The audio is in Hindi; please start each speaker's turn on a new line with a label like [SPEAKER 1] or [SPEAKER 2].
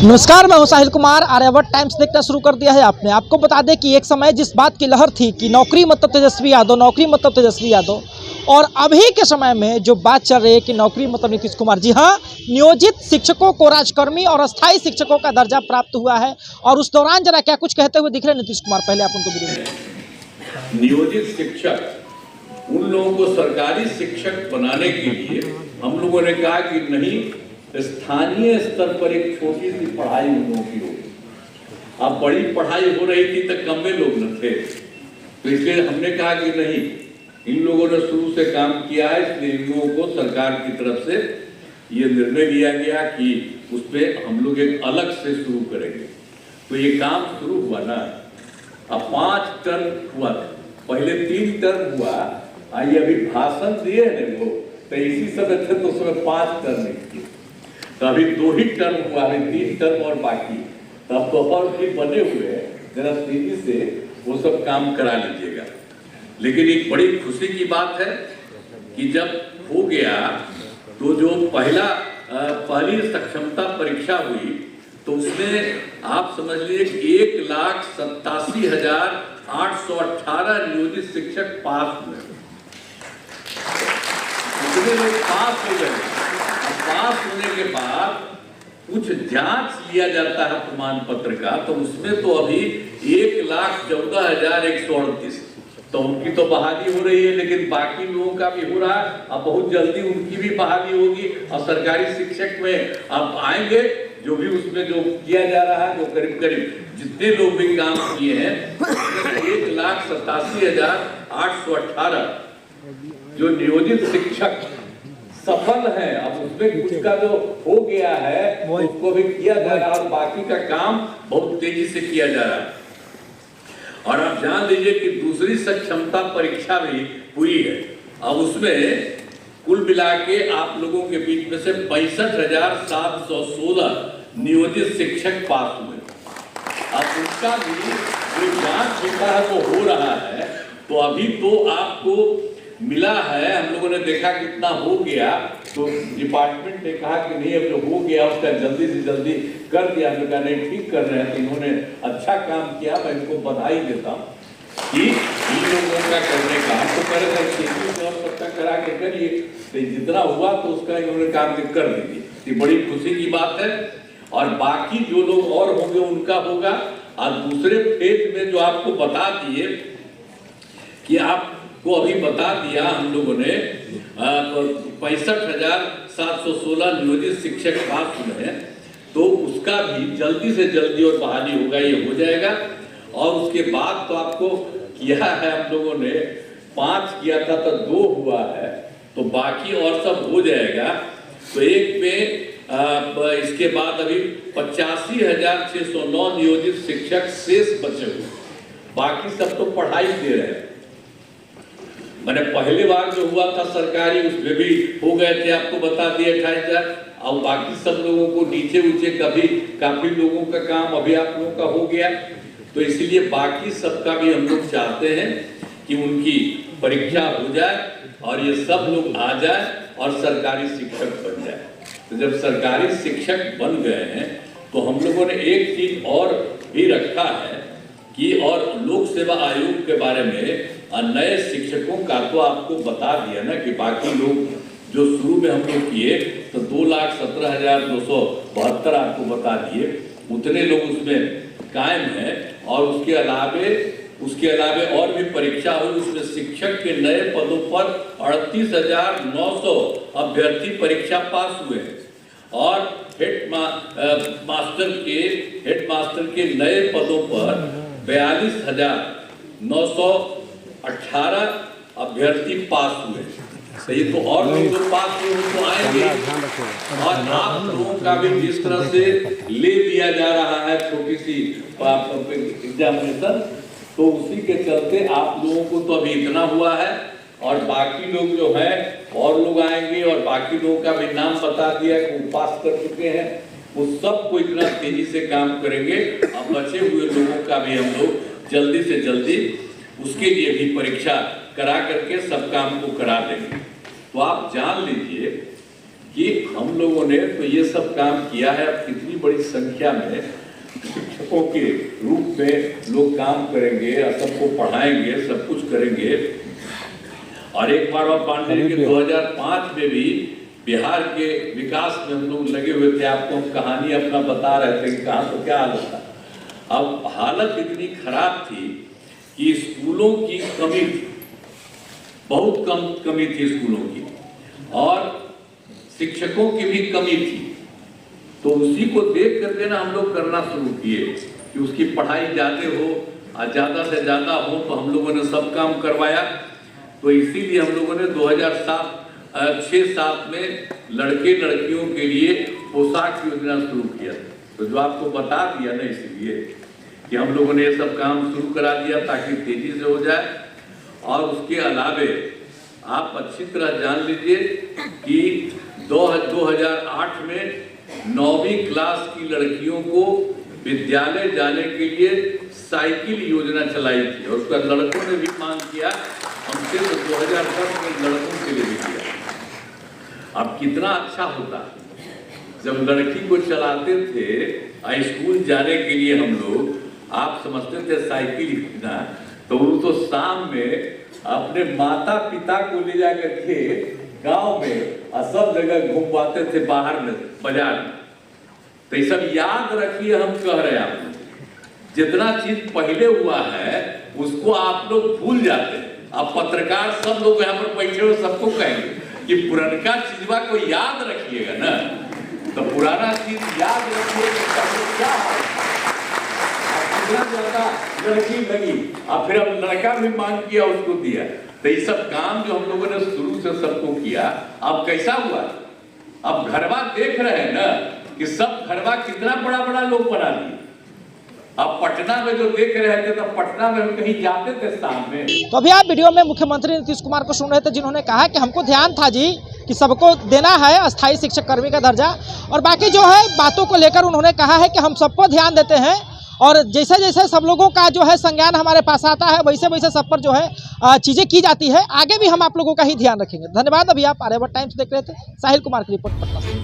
[SPEAKER 1] नमस्कार, मैं हूं साहिल कुमार। आर्यावर्त टाइम्स देखना शुरू कर दिया है आपने। आपको बता दें कि एक समय जिस बात की लहर थी कि नौकरी मतलब तेजस्वी यादव, नौकरी मतलब तेजस्वी यादव, और अभी के समय में जो बात चल रही है कि नौकरी मतलब नीतीश कुमार। जी हाँ, नियोजित शिक्षकों को राजकर्मी और अस्थायी शिक्षकों का दर्जा प्राप्त हुआ है। और उस दौरान जरा क्या कुछ कहते हुए दिख रहे नीतीश कुमार, पहले आप उनको वीडियो।
[SPEAKER 2] नियोजित शिक्षक, उन लोगों को सरकारी शिक्षक बनाने के लिए हम लोगों ने कहा कि नहीं, स्थानीय स्तर पर एक छोटी सी पढ़ाई उन लोगों की होगी। अब बड़ी पढ़ाई हो रही थी तो कम में लोग न थे, तो इसलिए हमने कहा कि नहीं, इन लोगों ने शुरू से काम किया है, इसलिए इन लोगों को सरकार की तरफ से ये निर्णय लिया गया कि उस पर हम लोग एक अलग से शुरू करेंगे। तो ये काम शुरू हुआ ना, अब 5 टर्म हुआ था, पहले 3 टर्म हुआ। आइए अभी भाषण दिए हैं लोग, तो इसी समय थे तो उसमें 5 टर्म किए, तो अभी 2 ही टर्म हुआ, अभी 3 टर्म और बाकी। तब तो और भी बने हुए हैं, जरा तेजी से वो सब काम करा लीजिएगा। लेकिन एक बड़ी खुशी की बात है कि जब हो गया तो जो पहली सक्षमता परीक्षा हुई तो उसमें आप समझ लीजिए कि 1,87,818 नियोजित शिक्षक पास हुए। कितने लोग पास हो गए? पास होने के बाद कुछ जांच लिया जाता है प्रमाण पत्र का, तो उसमें तो अभी 1,14,138, तो उनकी तो बहाली हो रही है, लेकिन बाकी लोगों का भी हो रहा है। अब बहुत जल्दी उनकी भी बहाली होगी और सरकारी शिक्षक में अब आएंगे जो भी उसमें जो किया जा रहा है, जो करीब करीब जितने लोग भी काम किए हैं 1,87,818 जो नियोजित शिक्षक सफल है। अब उसमें कुछ का जो हो गया है उसको भी किया जा रहा है और बाकी का काम बहुत तेजी से किया जा रहा है। और आप जान लीजिए कि दूसरी सक्षमता परीक्षा भी हुई है। अब उसमें कुल मिला के आप लोगों के बीच में से 65,716 नियोजित शिक्षक पास हुए। अब उसका भी जो जांच होता है वो हो रहा है, तो अभी तो आपको मिला है, हम लोगों ने देखा कितना हो गया, तो डिपार्टमेंट ने कहा कि नहीं, अब जो हो गया उसका जल्दी से जल्दी कर दिया। हमने कहा नहीं, ठीक कर रहे हैं, तो इन्होंने अच्छा काम किया, मैं इनको बधाई देता हूँ कि इन लोगों का करने का। हमको कर और सबका करा के करिए, तो जितना हुआ तो उसका इन्होंने काम कर दीजिए, ये बड़ी खुशी की बात है। और बाकी जो लोग और होंगे उनका होगा। और दूसरे फेज में जो आपको बता दिए कि आपको अभी बता दिया हम लोगों ने 65,716 नियोजित शिक्षक पास हुए हैं, तो उसका भी जल्दी से जल्दी और बहाली होगा, ये हो जाएगा। और उसके बाद तो आपको किया है हम लोगों ने 5 किया था तो 2 हुआ है, तो बाकी और सब हो जाएगा। तो एक में इसके बाद अभी 85,609 नियोजित शिक्षक शेष बचे हुए, बाकी सब तो पढ़ाई दे रहे हैं। मैंने पहले बार जो हुआ था सरकारी, उसमें भी हो गए थे, आपको बता दिया 28,000। और बाकी सब लोगों को नीचे ऊंचे काफी लोगों का काम अभी आप लोगों का हो गया। तो इसलिए बाकी सबका भी हम लोग चाहते हैं कि उनकी परीक्षा हो जाए और ये सब लोग आ जाए और सरकारी शिक्षक बन जाए। तो जब सरकारी शिक्षक बन गए हैं तो हम लोगों ने एक चीज और भी रखा है कि, और लोक सेवा आयोग के बारे में नए शिक्षकों का तो आपको बता दिया ना कि बाकी लोग जो शुरू में हम लोग किए तो 2,17,272 आपको बता दिए, उतने लोग उसमें कायम हैं। और उसके अलावे और भी परीक्षा हुई, उसमें शिक्षक के नए पदों पर 38,900 अभ्यर्थी परीक्षा पास हुए और हेड मास्टर के नए पदों पर 42,918 अभ्यर्थी पास हुए। तो ये तो और लोग जो पास हुए तो आएंगे। और आप लोगों का भी जिस तरह से ले दिया जा रहा है छोटी सी एग्जामिनेशन, तो उसी के चलते आप लोगों को तो अभी इतना हुआ है और बाकी लोग जो है और लोग आएंगे और बाकी लोगों का भी नाम बता दिया कि वो पास कर चुके हैं, वो सबको इतना तेजी से काम करेंगे। अब बचे हुए लोगों का भी हम लोग जल्दी से जल्दी उसके लिए भी परीक्षा करा करके सब काम को करा देंगे। तो आप जान लीजिए कि हम लोगों ने तो ये सब काम किया है। अब कितनी बड़ी संख्या में शिक्षकों के रूप में लोग काम करेंगे, सबको पढ़ाएंगे, सब कुछ करेंगे। और एक बार आप मान लीजिए कि 2005 में भी बिहार के विकास में हम लोग लगे हुए थे। आपको हम कहानी अपना बता रहे थे कि कहाँ तो क्या हालत था। अब हालत इतनी खराब थी कि स्कूलों की कमी थी, बहुत कम कमी थी स्कूलों की, और शिक्षकों की भी कमी थी। तो उसी को देख करके ना हम लोग करना शुरू किए कि उसकी पढ़ाई ज़्यादा हो और ज़्यादा से ज़्यादा हो। तो हम लोगों ने सब काम करवाया। तो इसीलिए हम लोगों ने 2006-7 में लड़के लड़कियों के लिए पोशाक योजना शुरू किया। तो जो आपको बता दिया ना, इसलिए कि हम लोगों ने ये सब काम शुरू करा दिया ताकि तेजी से हो जाए। और उसके अलावे आप अच्छी तरह जान लीजिए कि 2008 में 9वीं क्लास की लड़कियों को विद्यालय जाने के लिए साइकिल योजना चलाई थी, और उसका लड़कों ने भी मांग किया हमसे। तो 2010 में लड़कों के लिए भी किया। अब कितना अच्छा होता जब लड़की को चलाते थे स्कूल जाने के लिए हम लोग। आप समझते थे साइकिल योजना, तो वो तो शाम में अपने माता पिता को ले जाकर के गांव में और सब जगह घुमवाते थे, बाहर में, बाजार में। तो ये सब याद रखिए, हम कह रहे हैं आपको, जितना चीज पहले हुआ है उसको आप लोग भूल जाते हैं। अब पत्रकार सब लोग यहाँ पर बैठे हो, सबको कहेंगे कि पुराना चीजवा को याद रखिएगा ना। तो पुराना चीज याद रखिएगा क्या ज्यादा लड़की लगी और फिर अब लड़का भी मांग किया, उसको दिया। तो ये सब काम जो हम लोगों ने शुरू से सबको किया, अब कैसा हुआ? अब घरवा देख रहे हैं ना कि सब घरवा कितना बड़ा बड़ा लोग बना दिए। अब पटना में जो देख रहे थे, तो पटना में हम कहीं जाते थे शाम में।
[SPEAKER 1] तो अभी आप वीडियो में मुख्यमंत्री नीतीश कुमार को सुन रहे थे, जिन्होंने कहा कि हमको ध्यान था जी कि सबको देना है अस्थायी शिक्षक कर्मी का दर्जा, और बाकी जो है बातों को लेकर उन्होंने कहा है कि हम सबको ध्यान देते हैं, और जैसे जैसे सब लोगों का जो है संज्ञान हमारे पास आता है, वैसे वैसे सब पर जो है चीज़ें की जाती है। आगे भी हम आप लोगों का ही ध्यान रखेंगे। धन्यवाद। अभी आप आर्यावर्त टाइम्स देख रहे थे। साहिल कुमार की रिपोर्ट पटना से।